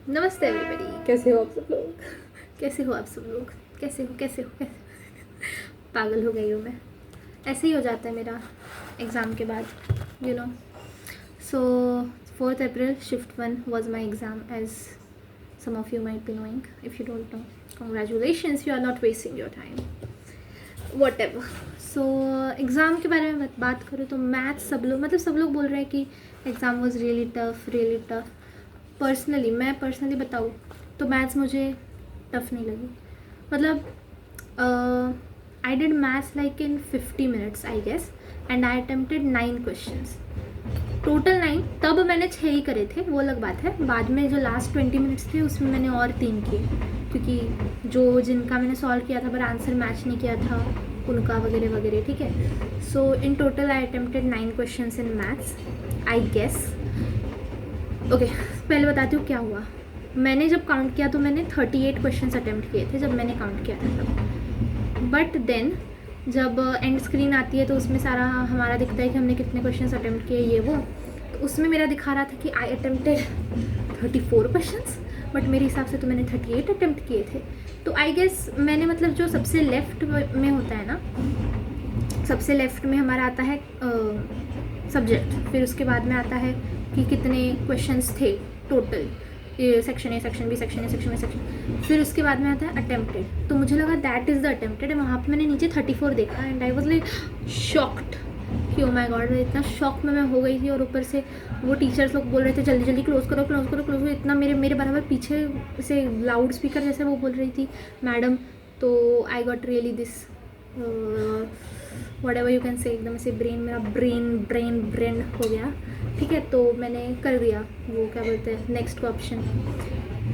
नमस्ते एवरीबॉडी, कैसे हो आप सब लोग? कैसे हो आप सब लोग? कैसे हो? पागल हो गई हूँ मैं। ऐसे ही हो जाता है मेरा एग्ज़ाम के बाद, you know. So 4th April shift 1 was my exam, as some of you might be knowing. If you don't know, congratulations, you are not wasting your time. Whatever. So exam के बारे में बात करूँ तो maths सब लोग बोल रहे हैं कि एग्ज़ाम वॉज रियली टफ। मैं पर्सनली बताऊँ तो मैथ्स मुझे टफ नहीं लगी। मतलब I did maths like in 50 minutes I guess, and I attempted 9 questions, total 9। तब मैंने 6 ही करे थे, वो अलग बात है। बाद में जो लास्ट 20 minutes थे उसमें मैंने और 3 किए, क्योंकि जो जिनका मैंने सॉल्व किया था पर आंसर मैच नहीं किया था उनका वगैरह वगैरह, ठीक है। So in total I attempted 9 questions in maths I guess. Okay, पहले बताती हूँ क्या हुआ। मैंने जब काउंट किया तो मैंने 38 क्वेश्चंस अटेम्प्ट किए थे जब मैंने काउंट किया था तब। बट देन जब एंड स्क्रीन आती है तो उसमें सारा हमारा दिखता है कि हमने कितने क्वेश्चंस अटेम्प्ट किए ये वो। तो उसमें मेरा दिखा रहा था कि आई अटेम्प्टेड 34 क्वेश्चंस, बट मेरे हिसाब से तो मैंने 38 अटेम्प्ट किए थे। तो आई गेस मैंने, मतलब जो सबसे लेफ्ट में होता है ना, सबसे लेफ्ट में हमारा आता है सब्जेक्ट, फिर उसके बाद में आता है कि कितने क्वेश्चंस थे total, section A, section B, section A, section B, section, फिर उसके बाद में आता है अटेम्प्टेड। तो मुझे लगा दैट इज़ द अटेम्प्टेड, वहाँ पे मैंने नीचे 34 देखा and I was like shocked कि ओ माय गॉड। इतना शॉक में मैं हो गई थी, और ऊपर से वो टीचर्स लोग बोल रहे थे जल्दी जल्दी क्लोज करो क्लोज करो क्लोज करो, इतना मेरे बराबर पीछे से लाउड स्पीकर जैसे वो बोल रही थी मैडम। तो I got really this what ever you can say, एकदम से मेरा ब्रेन हो गया, ठीक है। तो मैंने कर दिया वो क्या बोलते हैं नेक्स्ट का ऑप्शन,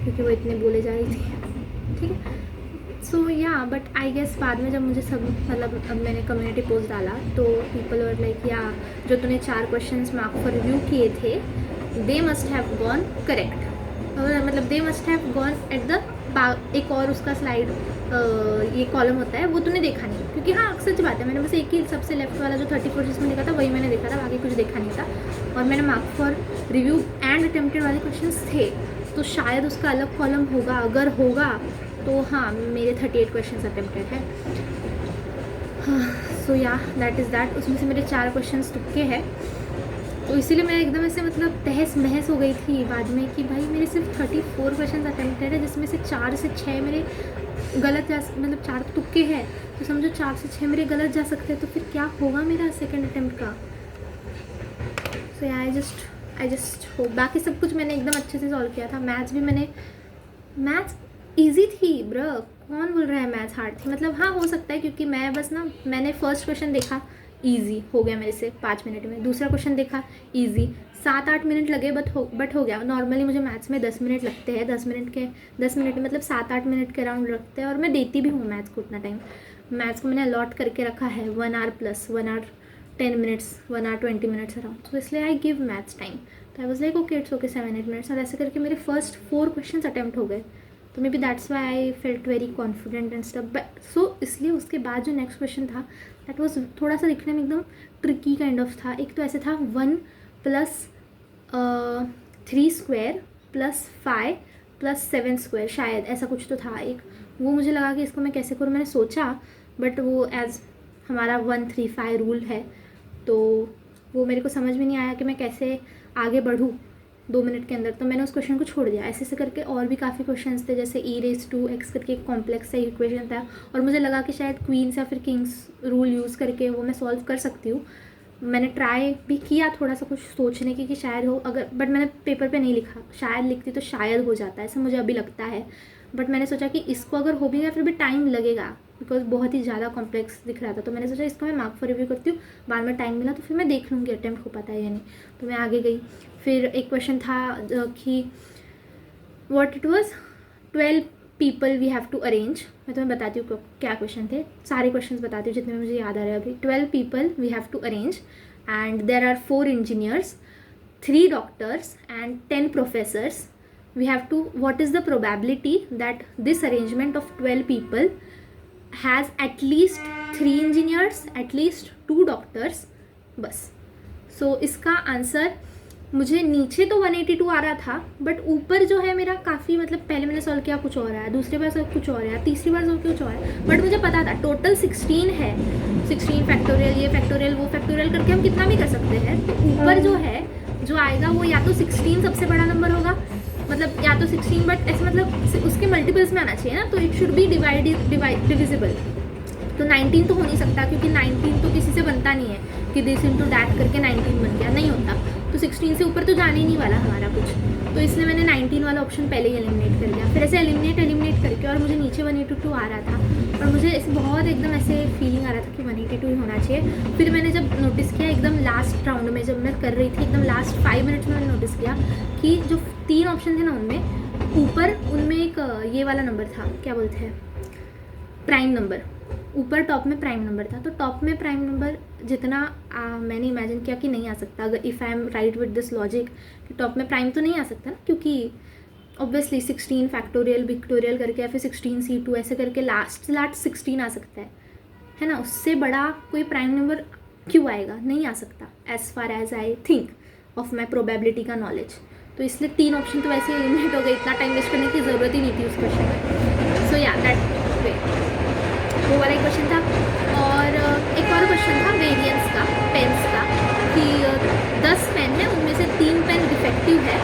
क्योंकि वो इतने बोले जा रही थी, ठीक है। सो या बट आई गेस बाद में जब मुझे सब, मतलब अब मैंने कम्युनिटी पोस्ट डाला तो पीपल वर लाइक या जो तूने 4 क्वेश्चंस मार्क फॉर रिव्यू किए थे they must have gone correct, मतलब they must have gone at the एक और उसका स्लाइड ये कॉलम होता है वो तूने देखा नहीं, क्योंकि हाँ सच बात है, मैंने बस एक ही सबसे लेफ्ट वाला जो 34 जिसमें देखा था वही मैंने देखा था, बाकी कुछ देखा नहीं था। और मैंने mark for review and attempted वाले क्वेश्चंस थे, तो शायद उसका अलग कॉलम होगा, अगर होगा तो हाँ मेरे 38 क्वेश्चंस अटेम्प्टेड है। सो या दैट इज़ दैट। उसमें से मेरे 4 क्वेश्चंस तुक्के हैं, तो इसीलिए मैं एकदम ऐसे मतलब तहस महस हो गई थी बाद में कि भाई मेरे सिर्फ 34 क्वेश्चन अटेम्प्टेड है, जिसमें से 4 से 6 मेरे गलत जा, मतलब 4 तुक्के हैं, तो समझो 4 से 6 मेरे गलत जा सकते हैं, तो फिर क्या होगा मेरा सेकंड अटेम्प्ट का। सो आई जस्ट हो, बाकी सब कुछ मैंने एकदम अच्छे से सॉल्व किया था। मैथ्स भी मैथ्स ईजी थी ब्रो, कौन बोल रहा है मैथ्स हार्ड थी? मतलब हाँ हो सकता है, क्योंकि मैंने फर्स्ट क्वेश्चन देखा ईजी हो गया मेरे से 5 मिनट में, दूसरा क्वेश्चन देखा ईजी 7-8 मिनट लगे, बट हो गया। नॉर्मली मुझे मैथ्स में 10 मिनट लगते हैं, 10 मिनट मतलब 7-8 मिनट के अराउंड लगते हैं, और मैं देती भी हूँ मैथ्स को उतना टाइम। मैथ्स को मैंने अलॉट करके रखा है 1 hour plus 1 hour 10 minutes 1 hour 20 minutes around, तो इसलिए आई गिव मैथ्स टाइम। तो I was like okay it's okay 7-8 minutes, और ऐसे करके मेरे फर्स्ट 4 क्वेश्चन अटैम्प्ट हो गए। तो may be that's why I felt very confident and stuff. But so इसलिए उसके बाद जो नेक्स्ट क्वेश्चन था दैट वॉज थोड़ा सा दिखने में एकदम ट्रिकी काइंड ऑफ था। एक तो ऐसे था 1 + 3 स्क्वायर + 5 + 7 स्क्वायर, शायद ऐसा कुछ तो था एक। वो मुझे लगा कि इसको मैं कैसे करूँ, मैंने सोचा, बट वो एज हमारा 1-3-5 रूल है, तो वो मेरे को समझ में नहीं आया कि मैं कैसे आगे बढ़ूँ 2 मिनट के अंदर, तो मैंने उस क्वेश्चन को छोड़ दिया। ऐसे करके और भी काफ़ी क्वेश्चंस थे, जैसे e⁻² करके एक कॉम्प्लेक्स सा इक्वेशन था, और मुझे लगा कि शायद क्वींस या फिर किंग्स रूल यूज़ करके वो मैं सॉल्व कर सकती हूँ। मैंने ट्राई भी किया थोड़ा सा कुछ सोचने की कि शायद हो, अगर, बट मैंने पेपर पे नहीं लिखा, शायद लिखती तो शायद हो जाता है, ऐसा मुझे अभी लगता है। बट मैंने सोचा कि इसको अगर हो भी गया फिर भी टाइम लगेगा, बिकॉज बहुत ही ज़्यादा कॉम्प्लेक्स दिख रहा था, तो मैंने सोचा इसको मैं मार्क फॉर रिव्यू करती हूँ, बाद में टाइम मिला तो फिर मैं देख लूँगी अटेम्प्ट हो पाता है या नहीं। तो मैं आगे गई। फिर एक क्वेश्चन था कि what it was 12 people we have to arrange. मैं तुम्हें बताती हूँ क्या क्वेश्चन थे, सारे क्वेश्चन बताती हूँ जितने मुझे याद आ रहे हैं अभी। 12 people we have to arrange and there are 4 engineers, 3 doctors and 10 professors. We have to, what is the probability that this arrangement of 12 people has at least 3 engineers, at least 2 doctors, बस. So इसका answer मुझे नीचे तो 182 आ रहा था, but ऊपर जो है मेरा काफ़ी, मतलब पहले मैंने सॉल्व किया कुछ और आया, दूसरी बार सॉल्व कुछ और आया, तीसरी बार सॉल्व कुछ और आया, बट मुझे पता था टोटल 16 है। 16 फैक्टोरियल, ये फैक्टोरियल, वो फैक्टोरियल करके हम कितना भी कर सकते हैं। तो ऊपर जो है जो आएगा वो या तो 16 सबसे बड़ा नंबर होगा, मतलब या तो 16, बट ऐसे मतलब उसके मल्टीपल्स में आना चाहिए ना, तो इट शुड बी डिविजिबल। तो 19 तो हो नहीं सकता, क्योंकि 19 तो किसी से बनता नहीं है कि दिस इंटू दैट करके 19 बन गया, नहीं होता। तो 16 से ऊपर तो जाने ही नहीं वाला हमारा कुछ, तो इसलिए मैंने 19 वाला ऑप्शन पहले ही एलिमिनेट कर दिया। फिर ऐसे एलिमिनेट करके, और मुझे नीचे 182 आ रहा था, और मुझे ऐसे बहुत एकदम ऐसे फीलिंग आ रहा था कि 182 ही होना चाहिए। फिर मैंने जब नोटिस किया एकदम लास्ट राउंड में, जब मैं कर रही थी एकदम लास्ट 5 मिनट्स में, मैंने नोटिस किया कि जो 3 ऑप्शन थे ना उनमें ऊपर, उनमें एक ये वाला नंबर था, क्या बोलते हैं, प्राइम नंबर। ऊपर टॉप में प्राइम नंबर था, तो टॉप में प्राइम नंबर जितना मैंने इमेजिन किया कि नहीं आ सकता, अगर if I am right with this logic कि टॉप में प्राइम तो नहीं आ सकता ना, क्योंकि ऑब्वियसली 16 फैक्टोरियल विक्टोरियल करके या फिर 16 C2 ऐसे करके लास्ट 16 आ सकता है ना। उससे बड़ा कोई प्राइम नंबर क्यों आएगा, नहीं आ सकता, as far as I think of my probability का नॉलेज। तो इसलिए 3 ऑप्शन तो वैसे एलिमिनेट हो गए, इतना टाइम वेस्ट करने की ज़रूरत ही नहीं थी उस क्वेश्चन में। सो या दैट वे, वो वाला एक क्वेश्चन था। और एक और क्वेश्चन था वेरिएंस का, पेन्स का, कि 10 पेन है, उनमें से 3 पेन डिफेक्टिव है,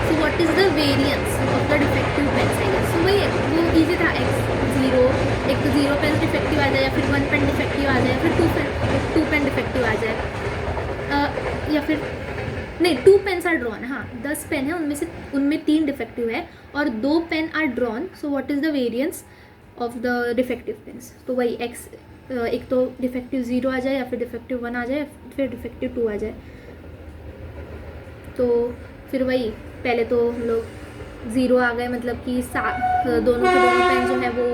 so what is the variance of the defective pens I guess. So वही वो ईजी था, x0, एक तो 0 पेन डिफेक्टिव आ जाए, या फिर 1 पेन डिफेक्टिव आ जाए, फिर 2 पेन डिफेक्टिव आ जाए, या फिर नहीं 2 पेन्स आर ड्रॉन। हाँ 10 पेन है, उनमें 3 डिफेक्टिव है और 2 pen are drawn, so what is the variance of the defective pens. तो वही x, एक तो डिफेक्टिव 0 आ जाए, या फिर डिफेक्टिव 1 आ जाए, फिर डिफेक्टिव 2 आ जाए। तो फिर वही पहले तो हम लोग 0 आ गए, मतलब कि दोनों के दोनों पेन जो है वो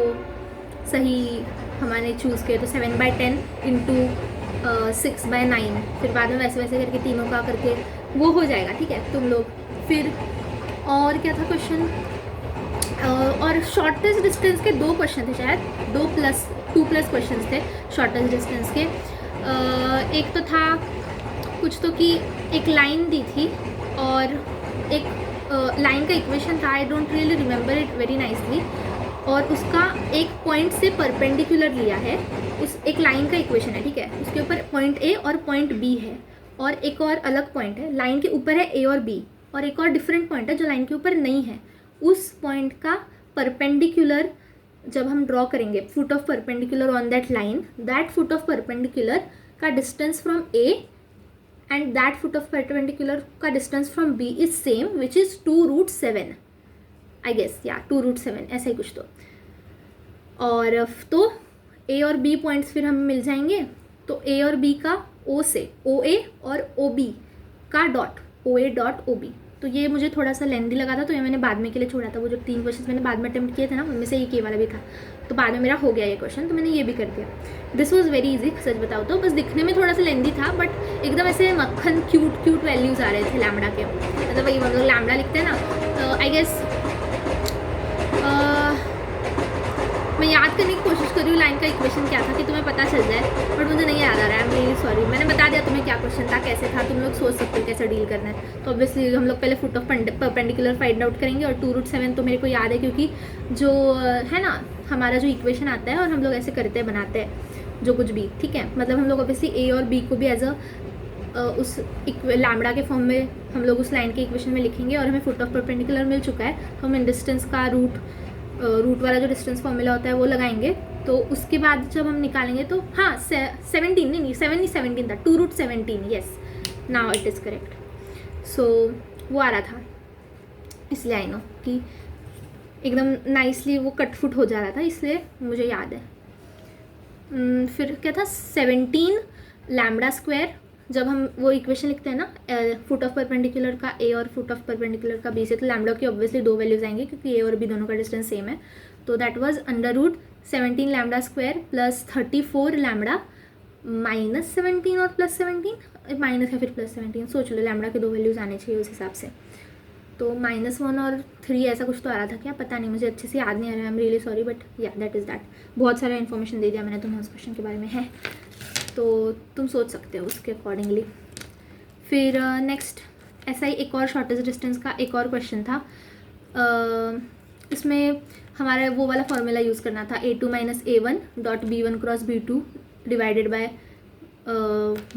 सही हमारे चूज़ किए, तो 7/10 इंटू 6/9, फिर बाद में वैसे वैसे करके तीनों का करके वो हो जाएगा, ठीक है तुम लोग। फिर और क्या था क्वेश्चन, और शॉर्टेस्ट डिस्टेंस के 2 क्वेश्चन थे शायद, 2 प्लस क्वेश्चन थे शॉर्टेस्ट डिस्टेंस के। एक तो था कुछ तो कि एक लाइन दी थी, और एक लाइन का इक्वेशन था, I don't really remember it very nicely, और उसका एक पॉइंट से परपेंडिकुलर लिया है, उस एक लाइन का इक्वेशन है, ठीक है, उसके ऊपर पॉइंट ए और पॉइंट बी है, और एक और अलग पॉइंट है, लाइन के ऊपर है ए और बी, और एक और डिफरेंट पॉइंट है जो लाइन के ऊपर नहीं है। उस पॉइंट का परपेंडिकुलर जब हम ड्रॉ करेंगे, foot of perpendicular on that line, that foot of perpendicular का distance from A and that foot of perpendicular का distance from B is same, which is 2√7 I guess, या 2√7 ऐसा ही कुछ। तो और तो ए और बी पॉइंट्स फिर हमें मिल जाएंगे, तो ए और बी का ओ से OA और OB का डॉट OA डॉट OB। तो ये मुझे थोड़ा सा लेंदी लगा था, तो ये मैंने बाद में के लिए छोड़ा था, वो जो 3 क्वेश्चन मैंने बाद में अटेम्प्ट किए थे ना, उनमें से एक ये वाला भी था, तो बाद में मेरा हो गया ये क्वेश्चन, तो मैंने ये भी कर दिया। दिस वॉज वेरी इजी, सच बताओ तो, बस दिखने में थोड़ा सा लेंदी था, बट एकदम ऐसे मक्खन क्यूट वैल्यूज़ आ रहे थे लैम्बडा के, मतलब वही हम लोग लैम्बडा लिखते हैं ना, आई गेस मैं याद करने की कोशिश कर रही हूँ लाइन का इक्वेशन क्या था, कि तुम्हें पता चल जाए, बट मुझे नहीं याद आ रहा है, आई एम रियली सॉरी। मैंने बता दिया तुम्हें क्या क्वेश्चन था, कैसे था, तुम लोग सोच सकते हो कैसे डील करना है। तो ऑब्वियसली हम लोग पहले foot of perpendicular find out करेंगे, और 2√7 तो मेरे को याद है, क्योंकि जो है ना हमारा जो इक्वेशन आता है, और हम लोग ऐसे करते हैं, बनाते हैं जो कुछ भी, ठीक है, मतलब हम लोग ऑब्वियसली ए और बी को भी एज उस लैम्बडा के फॉर्म में हम लोग उस लाइन के इक्वेशन में लिखेंगे, और हमें फुट ऑफ परपेंडिकुलर मिल चुका है, तो हम इन डिस्टेंस का रूट वाला जो डिस्टेंस फॉर्मूला होता है वो लगाएंगे। तो उसके बाद जब हम निकालेंगे तो हाँ 17 था, 2√17, yes, now it is correct. So वो आ रहा था, इसलिए आई नो कि एकदम नाइसली वो कट फुट हो जा रहा था, इसलिए मुझे याद है। फिर क्या था, 17 लैम्बडा स्क्वायर, जब हम वो इक्वेशन लिखते हैं ना, फुट ऑफ परपेंडिकुलर का ए और फुट ऑफ परपेंडिकुलर का बी से, तो लैम्बडा की ऑब्वियसली 2 वैल्यूज आएंगे, क्योंकि ए और बी दोनों का डिस्टेंस सेम है। तो that was √17 lambda square plus 34 lambda minus 17 और प्लस 17, माइनस या फिर प्लस 17, सोच लो, लैम्बडा के 2 वैल्यूज आने चाहिए उस हिसाब से। तो -1 और 3 ऐसा कुछ तो आ रहा था क्या, पता नहीं, मुझे अच्छे से याद नहीं आ रहा है, I am really sorry, but या दैट इज़ दैट। बहुत सारा इन्फॉर्मेशन दे दिया मैंने तुम्हें उस क्वेश्चन के बारे में, है तो तुम सोच सकते हो उसके अकॉर्डिंगली। फिर नेक्स्ट ऐसा ही एक और शॉर्टेस्ट डिस्टेंस का एक और क्वेश्चन था। इसमें हमारा वो वाला फॉर्मूला यूज़ करना था, a2 - a1 dot b1 cross b2 divided by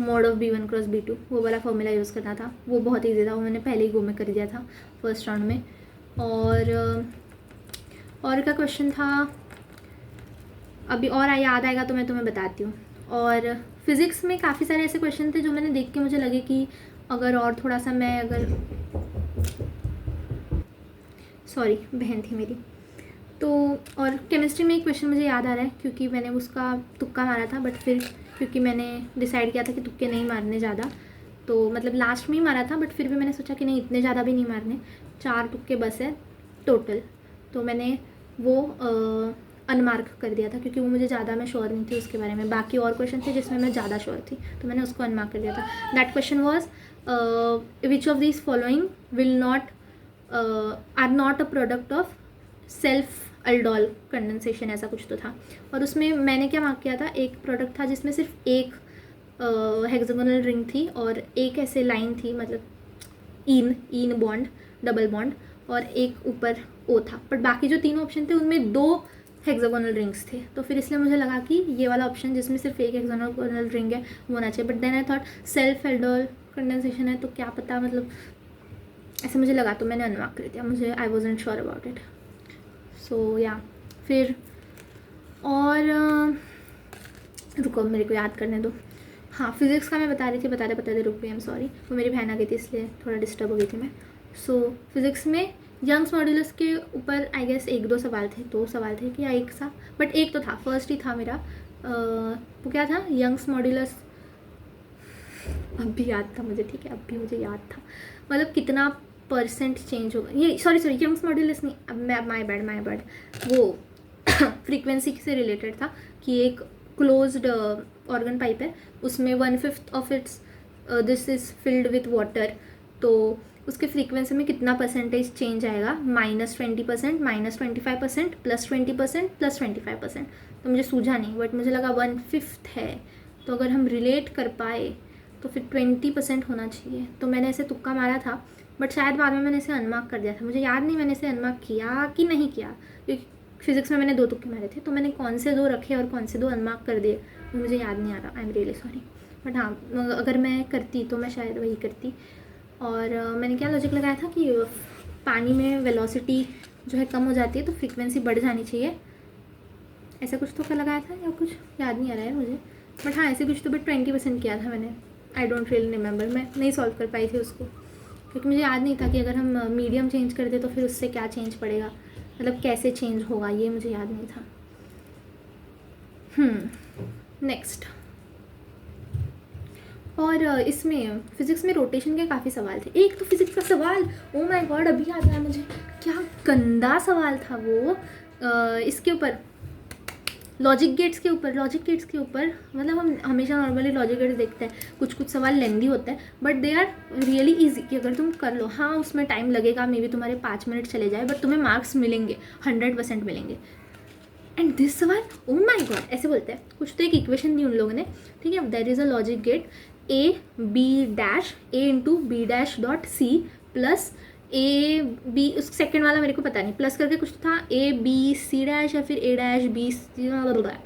mode of b1 cross b2, वो वाला फॉर्मूला यूज़ करना था। वो बहुत ईजी था, वो मैंने पहले ही गो में कर दिया था फर्स्ट राउंड में। और का क्वेश्चन था, अभी और याद आएगा तो मैं तुम्हें बताती हूँ। और फिज़िक्स में काफ़ी सारे ऐसे क्वेश्चन थे जो मैंने देख के मुझे लगे कि अगर और थोड़ा सा मैं सॉरी बहन थी मेरी। तो और केमिस्ट्री में एक क्वेश्चन मुझे याद आ रहा है क्योंकि मैंने उसका तुक्का मारा था, बट फिर क्योंकि मैंने डिसाइड किया था कि तुक्के नहीं मारने ज़्यादा, तो मतलब लास्ट में ही मारा था, बट फिर भी मैंने सोचा कि नहीं इतने ज़्यादा भी नहीं मारने, 4 तुक्के बस है टोटल। तो मैंने वो अनमार्क कर दिया था क्योंकि वो मुझे ज़्यादा मैं श्योर नहीं थी उसके बारे में। बाकी और क्वेश्चन थे जिसमें मैं ज़्यादा श्योर थी, तो मैंने उसको अनमार्क कर दिया था। That question was which of this following will not are not a product of self aldol condensation, ऐसा कुछ तो था। और उसमें मैंने क्या मार्क किया था, एक प्रोडक्ट था जिसमें सिर्फ एक हेक्सागोनल रिंग थी और एक ऐसे लाइन थी, मतलब इन बॉन्ड, डबल बॉन्ड, और एक ऊपर ओ था। बट बाकी जो 3 ऑप्शन थे उनमें 2 हेक्सागोनल रिंग्स थे, तो फिर इसलिए मुझे लगा कि ये वाला ऑप्शन जिसमें सिर्फ एक हेक्सागोनल रिंग है वो होना चाहिए। But then I thought self aldol condensation है तो क्या पता, मतलब ऐसे मुझे लगा, तो मैंने अनमार्क कर दिया। मुझे I wasn't sure about it. So या फिर और रुको मेरे को याद करने दो। हाँ, फिज़िक्स का मैं बता रही थी, बताते रुक गई, आई एम सॉरी। वो मेरी बहन आ गई थी इसलिए थोड़ा डिस्टर्ब हो गई थी मैं। सो फिज़िक्स में यंग्स मॉड्यूलस के ऊपर आई गेस 1-2 सवाल थे, 2 सवाल थे कि या एक सा, बट एक तो था, फर्स्ट ही था मेरा। वो क्या था, यंग्स मॉड्यूलस, अब भी याद था मुझे, ठीक है, अब भी मुझे याद था, मतलब कितना परसेंट चेंज होगा, ये सॉरी यंग्स मॉड्यूलस नहीं, अब मैं माय बैड, वो फ्रीक्वेंसी से रिलेटेड था कि एक क्लोज्ड ऑर्गन पाइप है, उसमें 1/5 of its this is filled with water, तो उसके फ्रीक्वेंसी में कितना परसेंटेज चेंज आएगा, -20%, -25%, +20%, +25%। तो मुझे सूझा नहीं, बट मुझे लगा 1/5 है, तो अगर हम रिलेट कर पाए तो फिर 20% होना चाहिए। तो मैंने ऐसे तुक्का मारा था, बट शायद बाद में मैंने इसे अनमार्क कर दिया था, मुझे याद नहीं मैंने इसे अनमार्क किया कि नहीं किया, क्योंकि फिज़िक्स में मैंने 2 तुक्के मारे थे, तो मैंने कौन से 2 रखे और कौन से 2 अनमार्क कर दिए वो मुझे याद नहीं आ रहा, I am really sorry. But हाँ, अगर मैं करती तो मैं शायद वही करती। और मैंने क्या लॉजिक लगाया था कि पानी में वेलोसिटी जो है कम हो जाती है तो फ्रीक्वेंसी बढ़ जानी चाहिए, ऐसा कुछ तो लगाया था या कुछ याद नहीं आ रहा है मुझे, बट हाँ ऐसे कुछ तो, बट 20% किया था मैंने, आई डोंट रियली रिमेंबर। मैं नहीं सॉल्व कर पाई थी उसको क्योंकि मुझे याद नहीं था कि अगर हम मीडियम चेंज कर दे तो फिर उससे क्या चेंज पड़ेगा, मतलब कैसे चेंज होगा, ये मुझे याद नहीं था। नेक्स्ट, और इसमें फिज़िक्स में रोटेशन के काफ़ी सवाल थे। एक तो फिज़िक्स का सवाल, ओ माय गॉड, अभी याद आया मुझे, क्या गंदा सवाल था वो, इसके ऊपर लॉजिक गेट्स के ऊपर, मतलब हम हमेशा नॉर्मली लॉजिक गेट्स देखते हैं, कुछ सवाल लेंदी होते हैं, but they are really easy कि अगर तुम कर लो, हाँ उसमें टाइम लगेगा, मे बी तुम्हारे 5 मिनट चले जाए, बट तुम्हें मार्क्स मिलेंगे, 100% मिलेंगे। एंड दिस सवाल, ओ माय गॉड, ऐसे बोलते हैं, कुछ तो एक इक्वेशन दी उन लोगों ने, ठीक है, there is a logic gate a into B dash dot C plus a b, उस सेकेंड वाला मेरे को पता नहीं, प्लस करके कुछ था a b c डैश या फिर a dash b,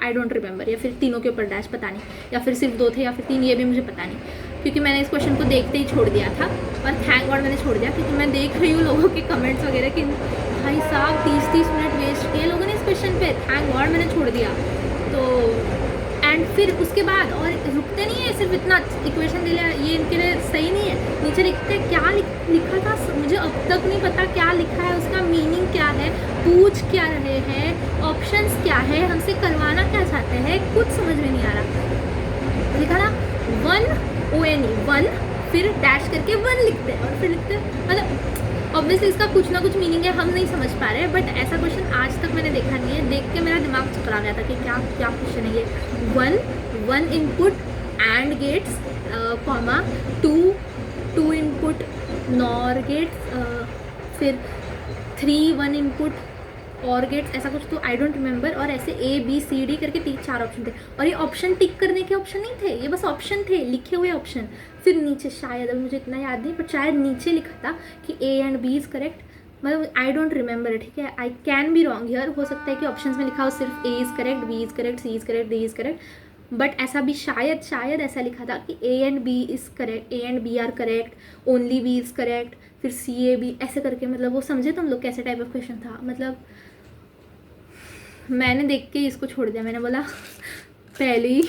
I don't remember, या फिर तीनों के ऊपर डैश, पता नहीं, या फिर सिर्फ 2 थे या फिर 3, ये भी मुझे पता नहीं, क्योंकि मैंने इस क्वेश्चन को देखते ही छोड़ दिया था। और थैंक गॉड मैंने छोड़ दिया, क्योंकि मैं देख रही हूँ लोगों के कमेंट्स वगैरह कि भाई साहब 30 मिनट वेस्ट किए लोगों ने इस क्वेश्चन पे, थैंक गॉड मैंने छोड़ दिया। तो एंड फिर उसके बाद और रुकते नहीं है, सिर्फ इतना इक्वेशन दे लिया, ये इनके लिए सही नहीं है, नीचे लिखते क्या लिखा था मुझे अब तक नहीं पता क्या लिखा है, उसका मीनिंग क्या है, पूछ क्या रहे हैं, ऑप्शंस क्या है, हमसे करवाना क्या चाहते हैं, कुछ समझ में नहीं आ रहा। लिखा था 1 फिर डैश करके 1 लिखते हैं और फिर लिखते, मतलब ऑब्वियसली इसका कुछ ना कुछ मीनिंग है, हम नहीं समझ पा रहे, बट ऐसा क्वेश्चन आज तक मैंने देखा नहीं है, देख के मेरा दिमाग चकरा गया था कि क्या क्वेश्चन है ये। 1 input and gates, comma 2 input NOR gates, फिर 3 1 इनपुट और गेट्स ऐसा कुछ तो आई डोंट रिमेंबर, और ऐसे ABCD करके 4 ऑप्शन थे, और ये ऑप्शन टिक करने के ऑप्शन नहीं थे, ये बस ऑप्शन थे, लिखे हुए ऑप्शन। फिर नीचे शायद, अब मुझे इतना याद नहीं, पर शायद नीचे लिखा था कि A and B is correct, मतलब आई डोंट रिमेंबर, ठीक है, I can be wrong here, हो सकता है कि ऑप्शन में लिखा हो सिर्फ A is correct, B is correct, C is correct, D is correct, but ऐसा भी शायद ऐसा लिखा था कि A and B is correct, A and B are correct, only B is correct, फिर CAB ऐसे करके, मतलब वो समझे तुम लोग कैसे टाइप ऑफ क्वेश्चन था। मतलब मैंने देख के इसको छोड़ दिया, मैंने बोला पहले ही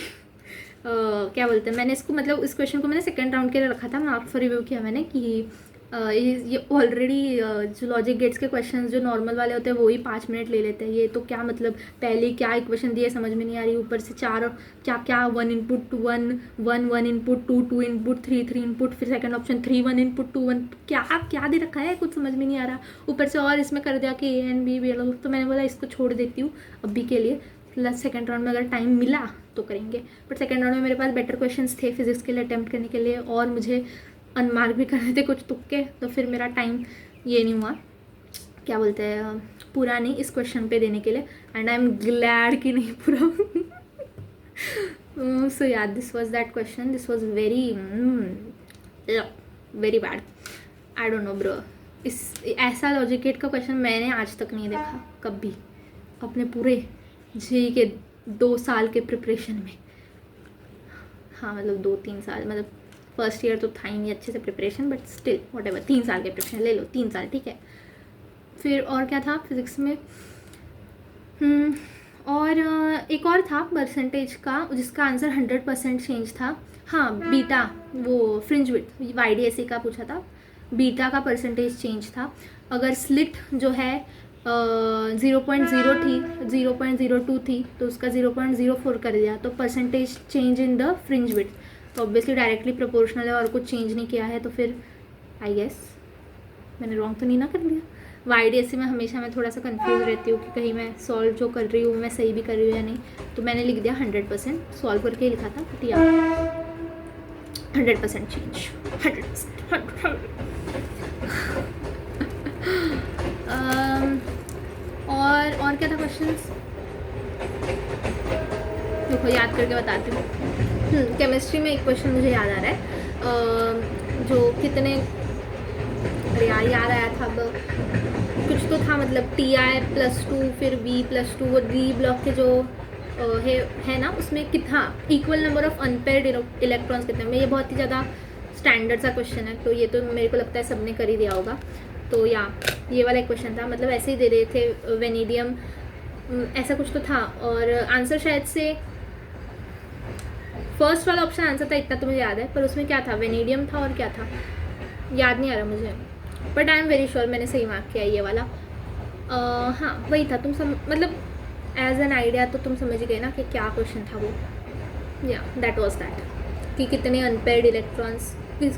क्या बोलते हैं, मैंने इसको मतलब इस क्वेश्चन को मैंने सेकंड राउंड के लिए रखा था, मार्क फॉर रिव्यू किया मैंने कि ये ऑलरेडी जो लॉजिक गेट्स के क्वेश्चन जो नॉर्मल वाले होते हैं वो ही 5 मिनट ले लेते हैं, ये तो क्या मतलब पहले क्या इक्वेशन दिए समझ में नहीं आ रही, ऊपर से 4 क्या क्या 1 इनपुट 1 इनपुट 2 इनपुट 3 इनपुट, फिर सेकंड ऑप्शन 3 1 इनपुट 2 1, क्या दे रखा है, कुछ समझ में नहीं आ रहा, ऊपर से और इसमें कर दिया कि A and B भी अलग, तो मैंने बोला इसको छोड़ देती हूँ अभी के लिए, सेकंड राउंड में अगर टाइम मिला तो करेंगे। बट सेकंड राउंड में मेरे पास बेटर क्वेश्चंस थे फिजिक्स के लिए अटेम्प्ट करने के लिए, और मुझे अनमार्क भी करने थे कुछ तुक्के, तो फिर मेरा टाइम ये नहीं हुआ, क्या बोलते हैं, पूरा नहीं इस क्वेश्चन पे देने के लिए, एंड आई एम ग्लैड कि नहीं पूरा। सो या this was that question, this was very bad, I don't know bro, इस ऐसा लॉजिक गेट का क्वेश्चन मैंने आज तक नहीं देखा कभी अपने पूरे जेईई के 2 साल के प्रिपरेशन में। हाँ मतलब 2-3 साल, मतलब फर्स्ट ईयर तो था ही नहीं अच्छे से preparation, but still what ever 3 साल के प्रिपरेशन ले लो, 3 साल ठीक है। फिर और क्या था फिज़िक्स में, और एक और था परसेंटेज का जिसका आंसर 100% चेंज था। हाँ बीटा, वो फ्रिंज विड्थ YDSE का पूछा था, बीटा का परसेंटेज चेंज था, अगर स्लिट जो है 0.0 थी 0.02 थी तो उसका 0.04 कर दिया, तो percentage change in the fringe width, तो ऑब्वियसली डायरेक्टली प्रोपोर्शनल है और कुछ चेंज नहीं किया है, तो फिर आई गेस मैंने रॉन्ग तो नहीं ना कर दिया। YDSE में हमेशा मैं थोड़ा सा कंफ्यूज रहती हूँ कि कहीं मैं सॉल्व जो कर रही हूँ मैं सही भी कर रही हूँ या नहीं, तो मैंने लिख दिया 100% सॉल्व करके ही लिखा था, बट या 100% चेंज 100%। और क्या था क्वेश्चंस, देखो याद करके बताती हूँ। केमिस्ट्री में एक क्वेश्चन मुझे याद आ रहा है, जो कितने, अरे यार याद आया था अब, कुछ तो था मतलब Ti+2 फिर V+2, वो D ब्लॉक के जो है ना उसमें कितना equal number of unpaired electrons कितने में, ये बहुत ही ज़्यादा स्टैंडर्ड सा क्वेश्चन है, तो ये तो मेरे को लगता है सबने कर ही दिया होगा। तो या ये वाला एक क्वेश्चन था, मतलब ऐसे ही दे रहे थे वेनेडियम ऐसा कुछ तो था, और आंसर शायद से फर्स्ट वाला ऑप्शन आंसर था, इतना तो मुझे याद है, पर उसमें क्या था, वेनेडियम था और क्या था याद नहीं आ रहा मुझे, but I am very sure मैंने सही मार्क किया ये वाला। हाँ वही था, मतलब एज एन आइडिया तो तुम समझ गए ना कि क्या क्वेश्चन था वो, या दैट वाज दैट, कि कितने अनपेयर्ड इलेक्ट्रॉन्स,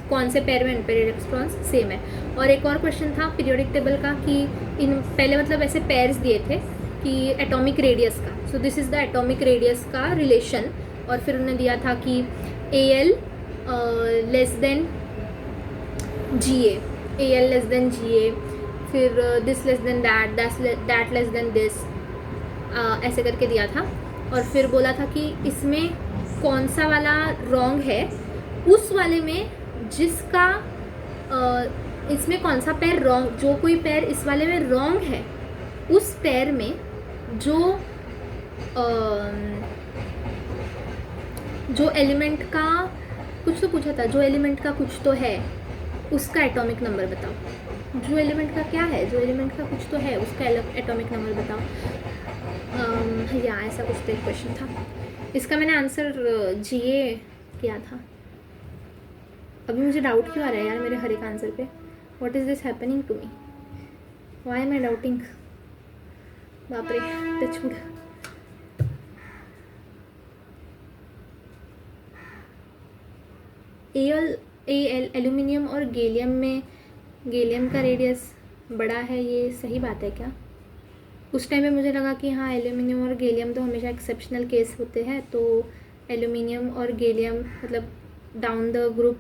कौन से पेयर में अनपेयर्ड इलेक्ट्रॉन्स सेम है। और एक और क्वेश्चन था पीरियोडिक टेबल का, कि इन पहले मतलब ऐसे पेयर्स दिए थे कि एटॉमिक रेडियस का, so this is the atomic radius का रिलेशन, और फिर उन्होंने दिया था कि AL less than GA, AL less than GA, फिर this less than that less than this, ऐसे करके दिया था, और फिर बोला था कि इसमें कौन सा वाला रॉन्ग है, उस वाले में जिसका इसमें कौन सा पेयर रॉन्ग, जो कोई पेयर इस वाले में रॉन्ग है उस पेयर में जो एलिमेंट का कुछ तो पूछा था, जो एलिमेंट का कुछ तो है उसका एटॉमिक नंबर बताओ, जो एलिमेंट का क्या है, जो एलिमेंट का कुछ तो है उसका एटॉमिक नंबर बताओ, या ऐसा कुछ तो एक क्वेश्चन था। इसका मैंने आंसर GA किया था। अभी मुझे डाउट क्यों आ रहा है यार मेरे हर एक आंसर पे, what is this happening to me, why am I doubting, बाप रे टचवुड। AL एल्यूमिनियम और गैलियम में गैलियम का रेडियस बड़ा है, ये सही बात है क्या? उस टाइम पे मुझे लगा कि हाँ एल्यूमिनियम और गैलियम तो हमेशा एक्सेप्शनल केस होते हैं, तो एल्यूमिनियम और गैलियम मतलब डाउन द ग्रुप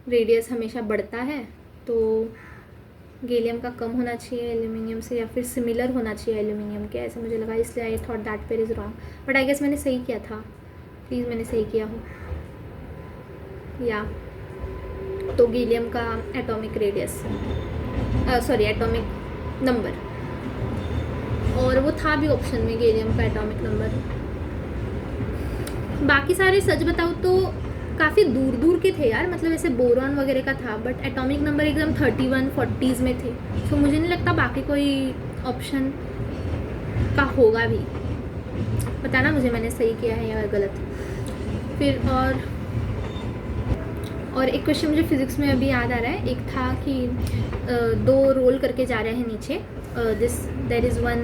रेडियस हमेशा बढ़ता है, तो गैलियम का कम होना चाहिए एल्यूमिनियम से या फिर सिमिलर होना चाहिए एल्यूमिनियम के, ऐसे मुझे लगा, इसलिए I thought that pair is wrong, but I guess मैंने सही किया था, प्लीज़ मैंने सही किया हो या। तो गैलियम का atomic radius, sorry atomic number, और वो था भी ऑप्शन में गैलियम का एटॉमिक नंबर। बाकी सारे सच बताऊँ तो काफ़ी दूर दूर के थे यार, मतलब ऐसे बोरॉन वगैरह का था, बट एटॉमिक नंबर एकदम 31 40s में थे, तो मुझे नहीं लगता बाकी कोई ऑप्शन का होगा भी। बताना मुझे मैंने सही किया है या गलत। फिर और एक क्वेश्चन मुझे फिज़िक्स में अभी याद आ रहा है, एक था कि दो रोल करके जा रहे हैं नीचे, there is one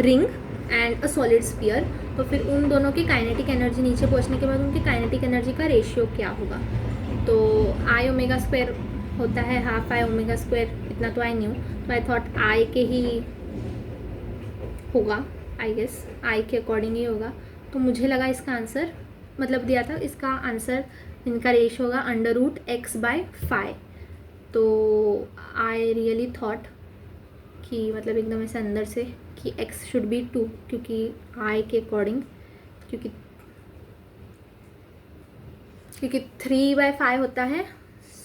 ring and a solid sphere, तो फिर उन दोनों की काइनेटिक एनर्जी नीचे पहुंचने के बाद उनकी काइनेटिक एनर्जी का रेशियो क्या होगा। तो आई ओमेगा स्क्वायर होता है हाफ आई ओमेगा स्क्वायर, इतना तो आई न्यू, तो आई थॉट आई के ही होगा, आई गेस आई के अकॉर्डिंग ही होगा। तो मुझे लगा इसका आंसर, मतलब दिया था इसका आंसर, इनका रेशियो होगा √x/5। तो आई रियली थॉट कि मतलब एकदम ऐसे अंदर से कि x शुड बी 2, क्योंकि I के अकॉर्डिंग, क्योंकि 3/5 होता है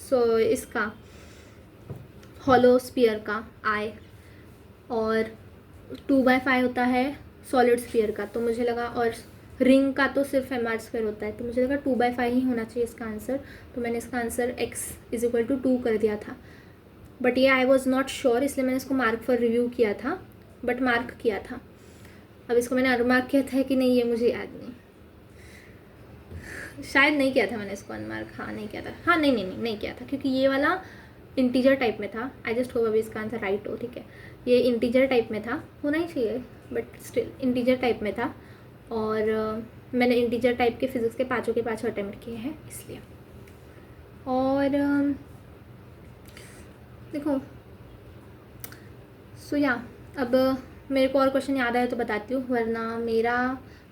सो इसका हॉलो स्फीयर का I, और 2/5 होता है सॉलिड स्फीयर का। तो मुझे लगा, और रिंग का तो सिर्फ mr² होता है, तो मुझे लगा 2/5 ही होना चाहिए इसका आंसर, तो मैंने इसका आंसर x = 2 कर दिया था। बट ये आई वॉज नॉट श्योर, इसलिए मैंने इसको मार्क फॉर रिव्यू किया था, बट मार्क किया था। अब इसको मैंने अनमार्क किया था कि नहीं ये मुझे याद नहीं, शायद नहीं किया था मैंने इसको अनमार्क, हाँ नहीं किया था, हाँ नहीं किया था, क्योंकि ये वाला इंटीजर टाइप में था। आई जस्ट होप अभी इसका आंसर राइट हो, ठीक है, ये इंटीजर टाइप में था, होना ही चाहिए बट स्टिल इंटीजर टाइप में था, और मैंने इंटीजर टाइप के फिजिक्स के पाँचों के पाँचों अटेम्प्ट किए हैं इसलिए। और देखो सो या, अब मेरे को और क्वेश्चन याद आया तो बताती हूँ, वरना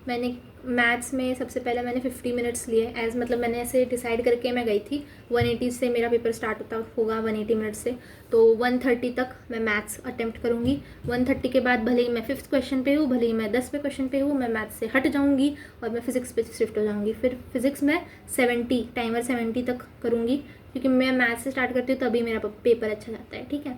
मैंने मैथ्स में सबसे पहले मैंने 50 मिनट्स लिए एज, मतलब मैंने ऐसे डिसाइड करके मैं गई थी 180 से मेरा पेपर स्टार्ट होगा 180 मिनट से, तो 130 तक मैं मैथ्स अटेम्प्ट करूँगी। 130 के बाद भले ही मैं 5th क्वेश्चन पे हूँ, भले ही मैं 10वें क्वेश्चन पे हूँ, मैं मैथ्स से हट जाऊँगी और मैं फिज़िक्स पे शिफ्ट हो जाऊँगी। फिर फिज़िक्स में 70 टाइमर 70 तक करूँगी, क्योंकि मैं मैथ्स से स्टार्ट करती हूँ तभी मेरा पेपर अच्छा जाता है, ठीक है।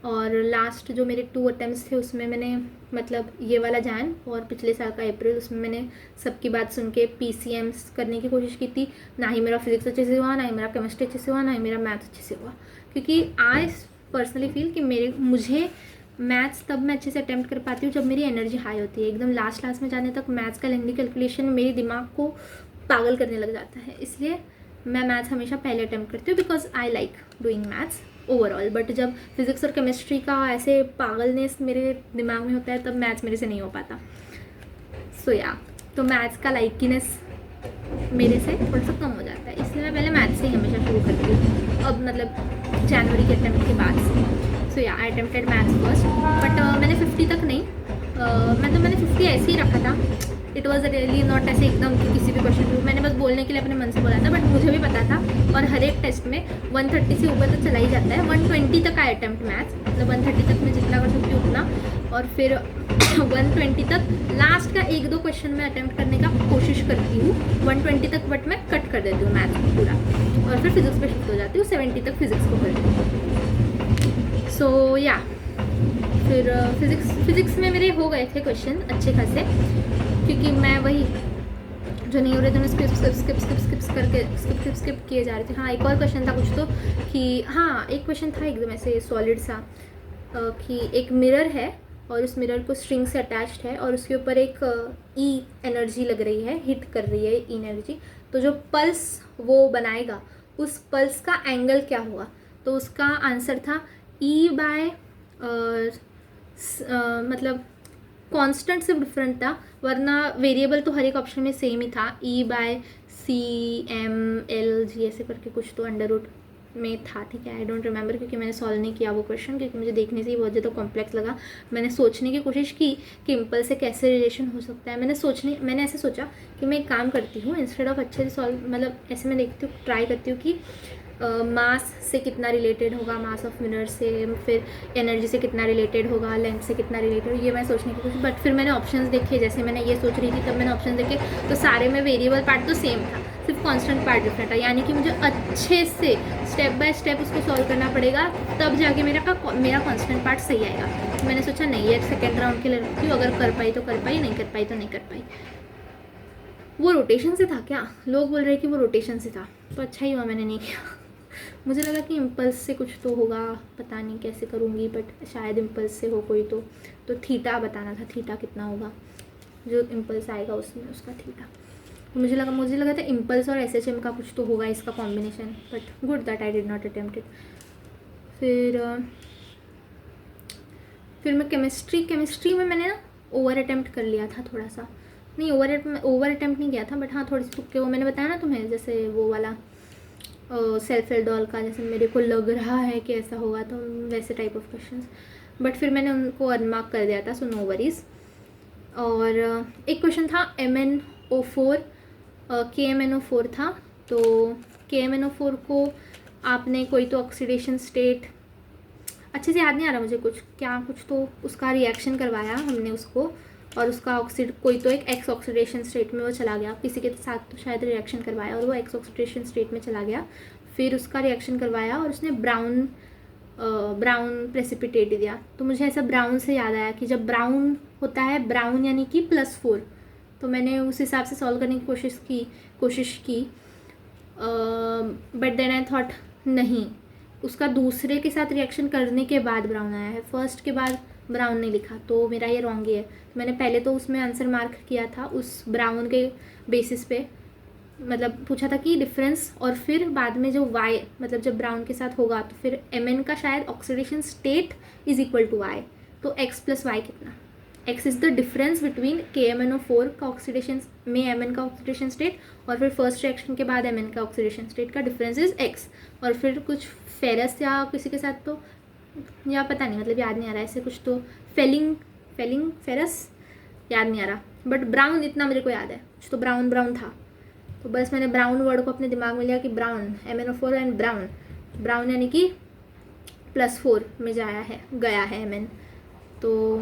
और लास्ट जो मेरे 2 अटेम्प्ट्स थे उसमें मैंने, मतलब ये वाला जैन और पिछले साल का अप्रैल, उसमें मैंने सबकी बात सुन के PCMs करने की कोशिश की थी। ना ही मेरा फिजिक्स अच्छे से हुआ, ना ही मेरा केमिस्ट्री अच्छे से हुआ, ना ही मेरा मैथ अच्छे से हुआ, क्योंकि आई पर्सनली फील कि मुझे मैथ्स तब मैं अच्छे से अटैम्प्ट कर पाती हूँ जब मेरी एनर्जी हाई होती है। एकदम लास्ट में जाने तक मैथ्स का लेंदी कैलकुलेशन मेरे दिमाग को पागल करने लग जाता है, इसलिए मैं मैथ्स हमेशा पहले अटैम्प्ट करती हूँ, because I like doing maths overall. But जब फिज़िक्स और केमिस्ट्री का ऐसे पागलनेस मेरे दिमाग में होता है तब मैथ्स मेरे से नहीं हो पाता। सो या, तो मैथ्स का लाइकीनेस मेरे से थोड़ा सा कम हो जाता है, इसलिए मैं पहले मैथ्स से ही हमेशा शुरू करती हूँ, अब मतलब जनवरी के अटैम्प्ट के बाद से। सो या, आई अटेम्प्टेड मैथ्स फर्स्ट, बट मैंने 50 तक नहीं, मतलब मैंने 50 ऐसे ही रखा था। इट वॉज रियली नॉट ऐसे एकदम कि किसी भी क्वेश्चन पे मैंने बस बोलने के लिए अपने मन से बोला था, बट मुझे भी पता था, और हर एक टेस्ट में 130 से ऊपर तो चला ही जाता है। 120 तक आई अटेम्प्ट मैथ्स, मतलब 130 तक मैं जितना कर सकती हूँ उतना, और फिर 120 तक लास्ट का 1-2 क्वेश्चन में अटेम्प्ट करने का कोशिश करती हूँ 120 तक, बट मैं कट कर देती हूँ मैथ्स को पूरा, और फिर फिजिक्स पे शिफ्ट हो जाती हूँ, 70 तक फिजिक्स को करती हूँ। सो या, फिर फिज़िक्स में मेरे हो गए थे क्वेश्चन अच्छे खासे, क्योंकि मैं वही जो नहीं हो रहे थे मैं स्किप किए जा रहे थे। हाँ, एक और क्वेश्चन था कुछ तो, कि हाँ एक क्वेश्चन था एकदम ऐसे सॉलिड सा, कि एक मिरर है और उस मिरर को स्ट्रिंग से अटैच्ड है और उसके ऊपर एक ई एनर्जी लग रही है, हिट कर रही है एनर्जी, तो जो पल्स वो बनाएगा उस पल्स का एंगल क्या होगा। तो उसका आंसर था E/, मतलब कांस्टेंट सिर्फ डिफरेंट था, वरना वेरिएबल तो हर एक ऑप्शन में सेम ही था, E/CM/LG ऐसे करके कुछ तो अंडर रूट में था, ठीक है। आई डोंट रिमेंबर, क्योंकि मैंने सॉल्व नहीं किया वो क्वेश्चन, क्योंकि मुझे देखने से ही बहुत ज़्यादा कॉम्प्लेक्स लगा। मैंने सोचने की कोशिश की कि इम्पल्स से कैसे रिलेशन हो सकता है। मैंने ऐसे सोचा कि मैं एक काम करती हूँ, इंस्टेड ऑफ अच्छे से सॉल्व, मतलब ऐसे मैं देखती हूँ, ट्राई करती हूँ कि मास से कितना रिलेटेड होगा, मास ऑफ मिनर से, फिर एनर्जी से कितना रिलेटेड होगा, लेंथ से कितना रिलेटेड, ये मैं सोचने की कोशिश, बट फिर मैंने ऑप्शंस देखे, जैसे मैंने ये सोच रही थी तब मैंने ऑप्शन देखे तो सारे में वेरिएबल पार्ट तो सेम था, सिर्फ कांस्टेंट पार्ट डिफरेंट था, यानी कि मुझे अच्छे से स्टेप बाय स्टेप उसको सॉल्व करना पड़ेगा, तब जाके मेरा कांस्टेंट पार्ट सही आएगा। तो मैंने सोचा नहीं, ये सेकेंड राउंड के लिए रखती हूँ, अगर कर पाई तो कर पाई, नहीं कर पाई तो नहीं कर पाई। वो रोटेशन से था क्या? लोग बोल रहे कि वो रोटेशन से था, तो अच्छा ही हुआ मैंने नहीं किया। मुझे लगा कि इम्पल्स से कुछ तो होगा, पता नहीं कैसे करूँगी, बट शायद इम्पल्स से हो कोई तो थीटा बताना था, थीटा कितना होगा जो इम्पल्स आएगा उसमें, उसका थीटा। मुझे लगा था इम्पल्स और SHM का कुछ तो होगा इसका combination, but good that I did not attempt it. फिर मैं केमिस्ट्री में मैंने ना ओवर अटेम्प्ट कर लिया था थोड़ा सा, नहीं ओवर अटेम्प्ट नहीं किया था, बट हाँ थोड़ी सी तुक्के, वो मैंने बताया ना तुम्हें, जैसे वो वाला सेल्फ एल्डोल का, जैसे मेरे को लग रहा है कि ऐसा होगा, तो वैसे टाइप ऑफ क्वेश्चंस, बट फिर मैंने उनको अनमार्क कर दिया था, सो नो वरीज। और एक क्वेश्चन था MnO4, KMnO4 था, तो KMnO4 को आपने कोई तो ऑक्सीडेशन स्टेट, अच्छे से याद नहीं आ रहा मुझे, कुछ तो उसका रिएक्शन करवाया हमने उसको, और उसका कोई तो एक एक्स ऑक्सीडेशन स्टेट में वो चला गया, किसी के साथ तो शायद रिएक्शन करवाया और वो एक्स ऑक्सीडेशन स्टेट में चला गया, फिर उसका रिएक्शन करवाया और उसने ब्राउन प्रेसिपिटेट दिया। तो मुझे ऐसा ब्राउन से याद आया कि जब ब्राउन होता है, ब्राउन यानी कि +4, तो मैंने उस हिसाब से सॉल्व करने की कोशिश की, बट देन आई थॉट नहीं, उसका दूसरे के साथ रिएक्शन करने के बाद ब्राउन आया है, फर्स्ट के बाद ब्राउन नहीं लिखा, तो मेरा ये रॉन्ग ही है। तो मैंने पहले तो उसमें आंसर मार्क किया था उस ब्राउन के बेसिस पे, मतलब पूछा था कि डिफरेंस, और फिर बाद में जो y, मतलब जब ब्राउन के साथ होगा तो फिर Mn का शायद oxidation state is equal to y, तो x + y कितना, x is the difference between KMnO4 का ऑक्सीडेशन में Mn का ऑक्सीडेशन स्टेट, और फिर फर्स्ट रिएक्शन के बाद Mn का ऑक्सीडेशन स्टेट का डिफरेंस इज x, और फिर कुछ फेरस या किसी के साथ तो, या पता नहीं, मतलब याद नहीं आ रहा, ऐसे कुछ तो फेलिंग फेरस, याद नहीं आ रहा, बट ब्राउन इतना मेरे को याद है, कुछ तो ब्राउन था, तो बस मैंने ब्राउन वर्ड को अपने दिमाग में लिया कि ब्राउन, MnO4 एंड ब्राउन यानी कि +4 में गया है Mn, तो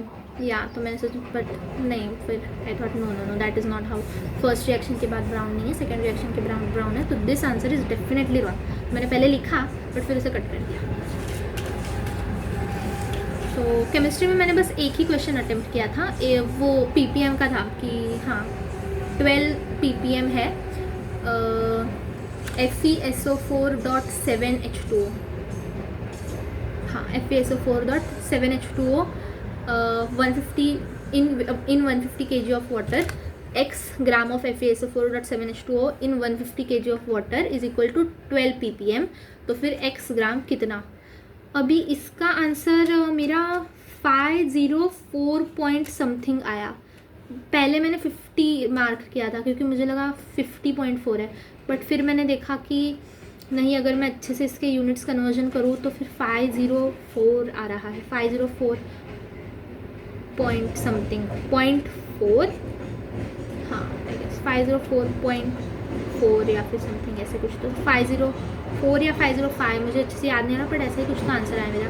तो मैंने सोचा, बट नहीं, फिर I thought know that is not how, first reaction के बाद ब्राउन नहीं है, सेकेंड रिएक्शन के ब्राउन है, तो this answer is definitely wrong. मैंने पहले लिखा बट फिर उसे कट कर दिया। तो केमिस्ट्री में मैंने बस एक ही क्वेश्चन अटेम्प्ट किया था, वो ppm का था कि हाँ 12 ppm है, FeSO4.7H2O, हाँ FeSO4.7H2O, 150 in 150 kg of water, x gram of FeSO4.7H2O in 150 kg of water is equal to 12 ppm, तो फिर x ग्राम कितना। अभी इसका आंसर मेरा 504 पॉइंट समथिंग आया, पहले मैंने 50 मार्क किया था क्योंकि मुझे लगा 50.4 है, बट फिर मैंने देखा कि नहीं, अगर मैं अच्छे से इसके यूनिट्स कन्वर्जन करूँ तो फिर 504 आ रहा है, 504 पॉइंट समथिंग, 0.4, हाँ 504.4 या फिर समथिंग ऐसे कुछ, तो 504 या 505, मुझे अच्छे से याद नहीं आ रहा, बट ऐसे ही कुछ तो आंसर आया मेरा।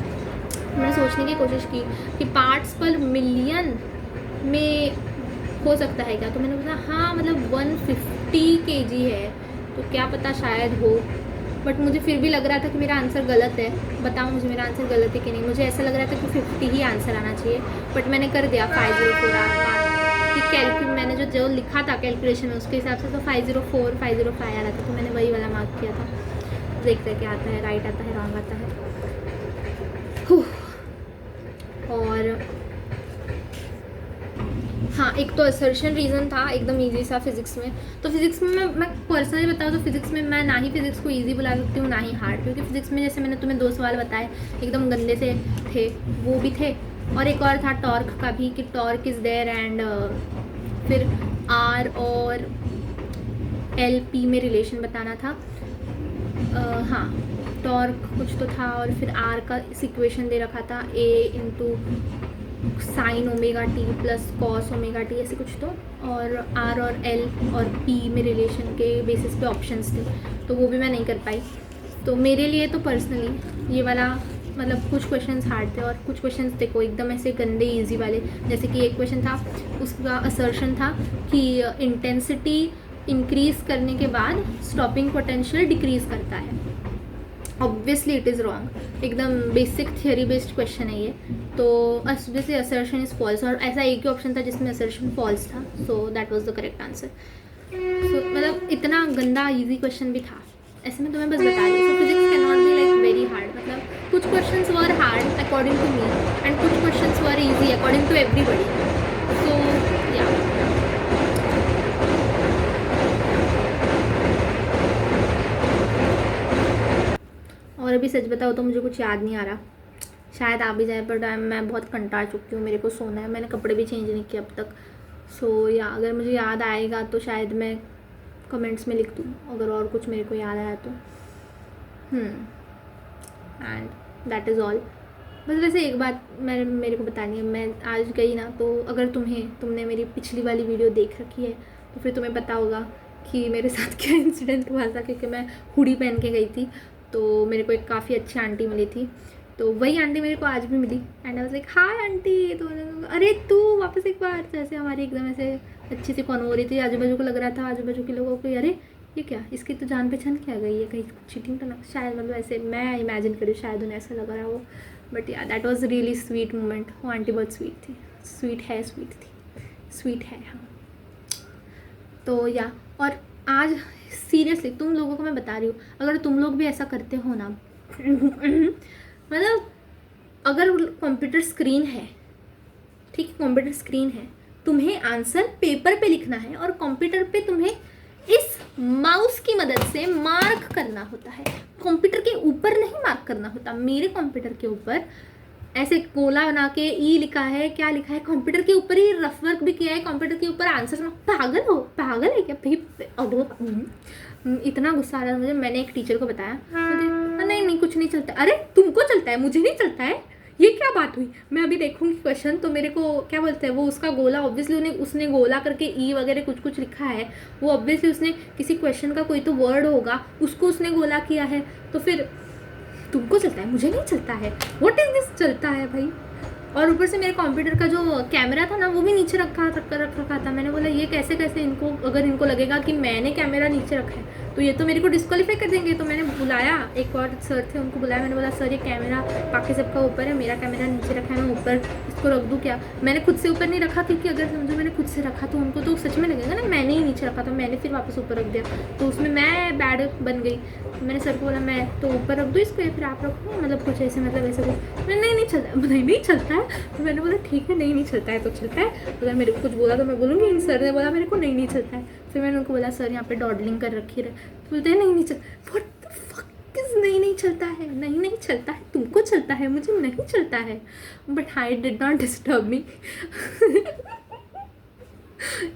मैंने सोचने की कोशिश की कि पार्ट्स पर मिलियन में हो सकता है क्या, तो मैंने बोला हाँ, मतलब 150 kg है, तो क्या पता शायद हो, बट मुझे फिर भी लग रहा था कि मेरा आंसर गलत है। बताओ मुझे मेरा आंसर गलत है कि नहीं, मुझे ऐसा लग रहा था कि 50 ही आंसर आना चाहिए, बट मैंने कर दिया 504 कि मैंने जो लिखा था कैलकुलेशन में उसके हिसाब से, तो 504 505 आ रहा था, तो मैंने वही वाला मार्क किया था। देखते हैं क्या आता है, राइट आता है रॉन्ग आता है। और हाँ, एक तो असर्शन रीज़न था एकदम इजी सा फिज़िक्स में, तो फिज़िक्स में मैं पर्सनली बताऊँ तो फिज़िक्स में मैं ना ही फिज़िक्स को इजी बुला सकती हूँ ना ही हार्ड, क्योंकि फिज़िक्स में जैसे मैंने तुम्हें 2 सवाल बताए एकदम गंदे से थे, वो भी थे, और एक और था टॉर्क का भी कि टॉर्क इज़ देयर एंड फिर R और LP में रिलेशन बताना था। हाँ, टॉर्क कुछ तो था, और फिर R का इक्वेशन दे रखा था A into sin ω_t plus cos ω_t ऐसे कुछ तो, और R और L और P में रिलेशन के बेसिस पे ऑप्शंस थे, तो वो भी मैं नहीं कर पाई। तो मेरे लिए तो पर्सनली ये वाला मतलब कुछ क्वेश्चंस हार्ड थे और कुछ क्वेश्चंस देखो एकदम ऐसे गंदे इजी वाले, जैसे कि एक क्वेश्चन था उसका असर्शन था कि इंटेंसिटी इंक्रीज करने के बाद स्टॉपिंग पोटेंशियल डिक्रीज करता है। ऑब्वियसली इट इज़ रॉन्ग, एकदम बेसिक थियोरी बेस्ड क्वेश्चन है ये। तो ऑब्वियसली असर्शन इज़ फॉल्स, और ऐसा एक ही ऑप्शन था जिसमें असर्शन फॉल्स था, so that was the correct answer. So मतलब इतना गंदा इजी क्वेश्चन भी था, ऐसे मैं तुम्हें बस बता रही हूँ। Physics can not be like very hard, मतलब कुछ questions were hard according to me and कुछ questions were easy according to everybody. So या और अभी सच बताओ तो मुझे कुछ याद नहीं आ रहा, शायद आ भी जाए, पर मैं बहुत कंटाल चुकी हूँ, मेरे को सोना है, मैंने कपड़े भी चेंज नहीं किए अब तक। सो या अगर मुझे याद आएगा तो शायद मैं कमेंट्स में लिख दूँ, अगर और कुछ मेरे को याद आया तो। And that is all. बस वैसे एक बात मेरे को बतानी है, मैं आज गई ना, तो अगर तुमने मेरी पिछली वाली वीडियो देख रखी है तो फिर तुम्हें पता होगा कि मेरे साथ क्या इंसिडेंट हुआ था, क्योंकि मैं हुडी पहन के गई थी। तो मेरे को एक काफ़ी अच्छी आंटी मिली थी, तो वही आंटी मेरे को आज भी मिली and I was like hi aunty. तो अरे तू वापस एक बार, जैसे हमारी एकदम ऐसे अच्छी सी कॉन हो रही थी, आजू बाजू को लग रहा था, आजू बाजू के लोगों को अरे ये क्या, इसकी तो जान पहचान क्या गई है, कहीं चीटिंग तो ना, शायद मतलब ऐसे मैं इमेजिन करूँ, शायद उन्हें ऐसा लग रहा हो। बट या that was really sweet moment. वो आंटी बहुत स्वीट थी, स्वीट है हाँ। तो या और आज सीरियसली तुम लोगों को मैं बता रही हूँ, अगर तुम लोग भी ऐसा करते हो ना मतलब अगर कंप्यूटर स्क्रीन है, ठीक है, कंप्यूटर स्क्रीन है, तुम्हें आंसर पेपर पे लिखना है और कंप्यूटर पे तुम्हें इस माउस की मदद से मार्क करना होता है, कंप्यूटर के ऊपर नहीं मार्क करना होता। मेरे कंप्यूटर के ऊपर ऐसे गोला बना के ई लिखा है, क्या लिखा है, कंप्यूटर के ऊपर ही रफ वर्क भी किया है, कंप्यूटर के ऊपर आंसर। पागल है क्या भाई? इतना गुस्सा आ रहा था मुझे। मैंने एक टीचर को बताया, नहीं कुछ नहीं चलता। अरे तुमको चलता है, मुझे नहीं चलता है, ये क्या बात हुई? मैं अभी देखूंगी क्वेश्चन, तो मेरे को क्या बोलते हैं वो, उसका गोला ऑब्वियसली उसने गोला करके ई वगैरह कुछ लिखा है, वो ऑब्वियसली उसने किसी क्वेश्चन का कोई तो वर्ड होगा, उसको उसने गोला किया है। तो फिर तुमको चलता है, मुझे नहीं चलता है, व्हाट इज दिस? चलता है भाई। और ऊपर से मेरे कंप्यूटर का जो कैमरा था ना, वो भी नीचे रखा था। मैंने बोला ये कैसे इनको, अगर इनको लगेगा कि मैंने कैमरा नीचे रखा है तो ये तो मेरे को डिस्क्वालीफाई कर देंगे। तो मैंने बुलाया, एक और सर थे, उनको बुलाया, मैंने बोला सर ये कैमरा बाकी सबका ऊपर है, मेरा कैमरा नीचे रखा है, मैं ऊपर इसको रख दूँ क्या? मैंने खुद से ऊपर नहीं रखा, क्योंकि अगर समझो मैंने खुद से रखा तो उनको तो सच में लगेगा ना मैंने ही नीचे रखा था। मैंने फिर वापस ऊपर रख दिया, तो उसमें मैं बैड बन गई। मैंने सर को बोला मैं तो ऊपर रख दूँ इसको या फिर आप रखो, मतलब कुछ ऐसे, मतलब ऐसे कुछ। नहीं चलता, नहीं चलता है। तो मैंने बोला ठीक है, नहीं चलता है तो चलता है, अगर मेरे को कुछ बोला तो मैं बोलूँगी। इन सर ने बोला मेरे को नहीं चलता है। फिर मैंने उनको बोला सर यहाँ पे डॉडलिंग कर रखी है, तो बोलते हैं नहीं चलता। व्हाट द फक इज नहीं चलता है? नहीं चलता है, तुमको चलता है, मुझे नहीं चलता है। बट हाँ, it did not disturb me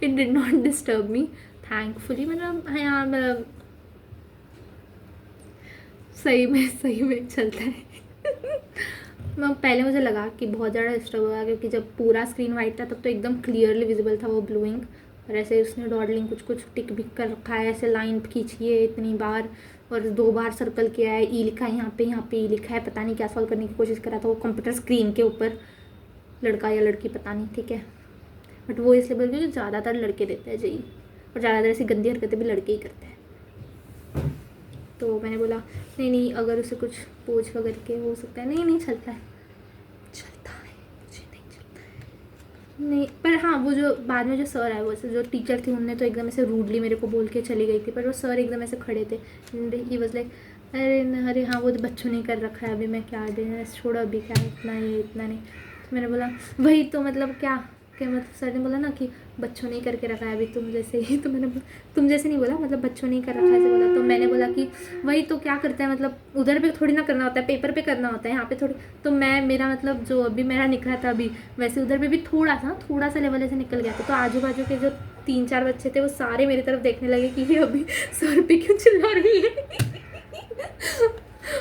it did not disturb me thankfully. मतलब हाँ यार, मतलब सही में चलता है पहले मुझे लगा कि बहुत ज़्यादा डिस्टर्ब होगा, क्योंकि जब पूरा स्क्रीन वाइट था तब तो एकदम क्लियरली विजिबल था वो ब्लू इंक, और ऐसे उसने डॉडलिंग कुछ टिक बिक कर रखा है, ऐसे लाइन खींची है इतनी बार और 2 बार सर्कल किया है, ई लिखा है यहाँ पे ई लिखा है, पता नहीं क्या सॉल्व करने की कोशिश कर रहा था वो कंप्यूटर स्क्रीन के ऊपर, लड़का या लड़की पता नहीं, ठीक है। बट वो इसलिए बोल, क्योंकि ज़्यादातर लड़के देते हैं जेई, और ज़्यादातर ऐसी गंदी हरकतें भी लड़के ही करते हैं। तो मैंने बोला नहीं अगर उसे कुछ पूछ वगैरह के हो सकता है। नहीं चलता है, मुझे नहीं चलता है, नहीं। पर हाँ, वो जो बाद में जो सर आए, वो जो टीचर थी, उनने तो एकदम ऐसे रूडली मेरे को बोल के चली गई थी, पर वो सर एकदम ऐसे खड़े थे, ही वाज लाइक अरे हाँ वो तो बच्चों ने कर रखा है, अभी मैं क्या देना, छोड़ो अभी, क्या इतना नहीं। तो मैंने बोला वही तो, मतलब क्या मतलब सर ने बोला ना कि बच्चों ने करके रखा है अभी तुम जैसे ही। तो मैंने तुम जैसे नहीं बोला, मतलब बच्चों ने कर रखा है ऐसे बोला। तो मैंने बोला कि वही तो क्या करते हैं, मतलब उधर पे थोड़ी ना करना होता है, पेपर पे करना होता है, यहाँ पे थोड़ी। तो मेरा मतलब जो अभी मेरा निकला था अभी, वैसे उधर पे भी थोड़ा सा लेवल ऐसे निकल गया था। तो आजू बाजू के जो 3-4 बच्चे थे वो सारे मेरी तरफ देखने लगे कि ये अभी सर पे क्यों चिल्ला रही है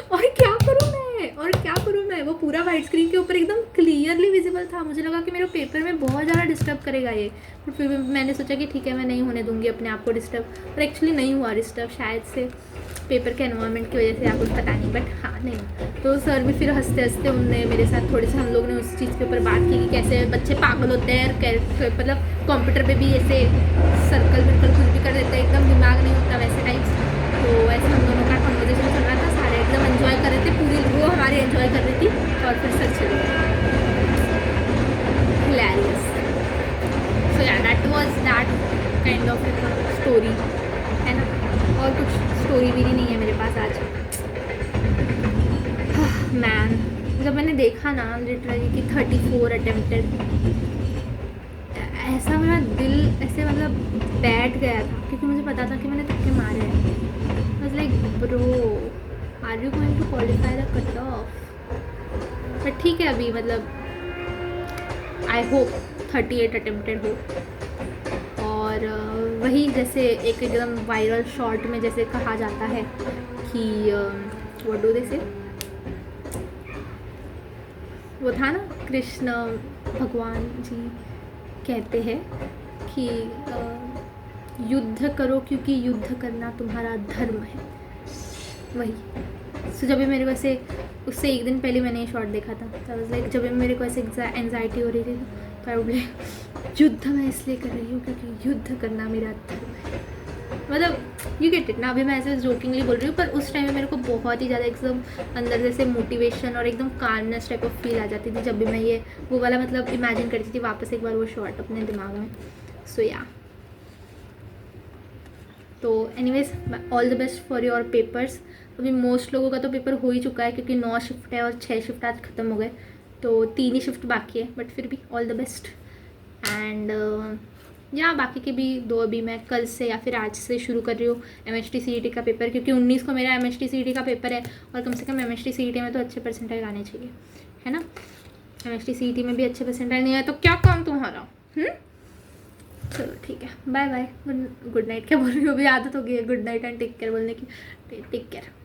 और क्या करूँ मैं, वो पूरा वाइट स्क्रीन के ऊपर एकदम क्लियरली विजिबल कंफर्टेबल था, मुझे लगा कि मेरे पेपर में बहुत ज़्यादा डिस्टर्ब करेगा ये, पर फिर भी मैंने सोचा कि ठीक है मैं नहीं होने दूँगी अपने आप को डिस्टर्ब, और एक्चुअली नहीं हुआ डिस्टर्ब, शायद से पेपर के एनवायरनमेंट की वजह से या कुछ पता नहीं, बट हाँ नहीं। तो सर भी फिर हंसते हंसते उनने मेरे साथ थोड़े से हम लोग ने उस चीज़ के ऊपर बात की कि कैसे बच्चे पागल होते हैं, मतलब कंप्यूटर पे भी ऐसे सर्कल वर्कल कुछ भी कर देते हैं, एकदम दिमाग नहीं होता वैसे टाइप्स। तो ऐसे हम दोनों का कॉन्वर्जेशन चल रहा था, सारे एकदम एंजॉय कर रहे थे, पूरी वो हमारी एंजॉय कर रही थी, और फिर सर चले गए। हिलेरियस। सो या that was that kind of story, है ना। और कुछ स्टोरी भी नहीं है मेरे पास आज। मैन, जब मैंने देखा ना लिटरली कि 34 अटेम्प्टेड, ऐसा मेरा दिल ऐसे मतलब बैठ गया था, क्योंकि मुझे पता था कि मैंने तुक्के मारे हैं। I was like bro, are you going to qualify the cut off? But ठीक है, अभी मतलब आई होप 38 अटेम्प्टेड हो। और वही जैसे एक एकदम वायरल शॉर्ट में जैसे कहा जाता है कि व्हाट डू दे से, वो था ना, कृष्ण भगवान जी कहते हैं कि युद्ध करो क्योंकि युद्ध करना तुम्हारा धर्म है। वही। सो जब भी मेरे को ऐसे, उससे एक दिन पहले मैंने ये शॉर्ट देखा था, तो लाइक जब भी मेरे को ऐसे एंजाइटी हो रही थी तो आई वुड लाइक युद्ध मैं इसलिए कर रही हूँ क्योंकि युद्ध करना मेरा धर्म है। मतलब यू गेट इट ना। अभी मैं ऐसे जोकिंगली बोल रही हूँ, पर उस टाइम में मेरे को बहुत ही ज़्यादा एकदम अंदर जैसे मोटिवेशन और एकदम कामनेस टाइप ऑफ फील आ जाती थी जब भी मैं ये वो वाला मतलब इमेजिन करती थी वापस एक बार वो शॉर्ट अपने दिमाग में। सो या, तो anyways all the best for your papers. अभी मोस्ट लोगों का तो पेपर हो ही चुका है, क्योंकि 9 शिफ्ट है और 6 शिफ्ट आज ख़त्म हो गए, तो 3 ही शिफ्ट बाकी है, बट फिर भी ऑल द बेस्ट। एंड या बाकी के भी 2 अभी मैं कल से या फिर आज से शुरू कर रही हूँ MHT CET का पेपर, क्योंकि 19 को मेरा MHT CET का पेपर है, और कम से कम MHT CET में तो अच्छे परसेंटाइल आने चाहिए, है ना। MHT CET में भी अच्छे परसेंटाइल नहीं आए तो क्या काम तुम्हारा। चलो ठीक है, बाय बाय, गुड नाइट। क्या बोल रही हूँ, अभी आदत हो गई है good night and take care बोलने की। Take care.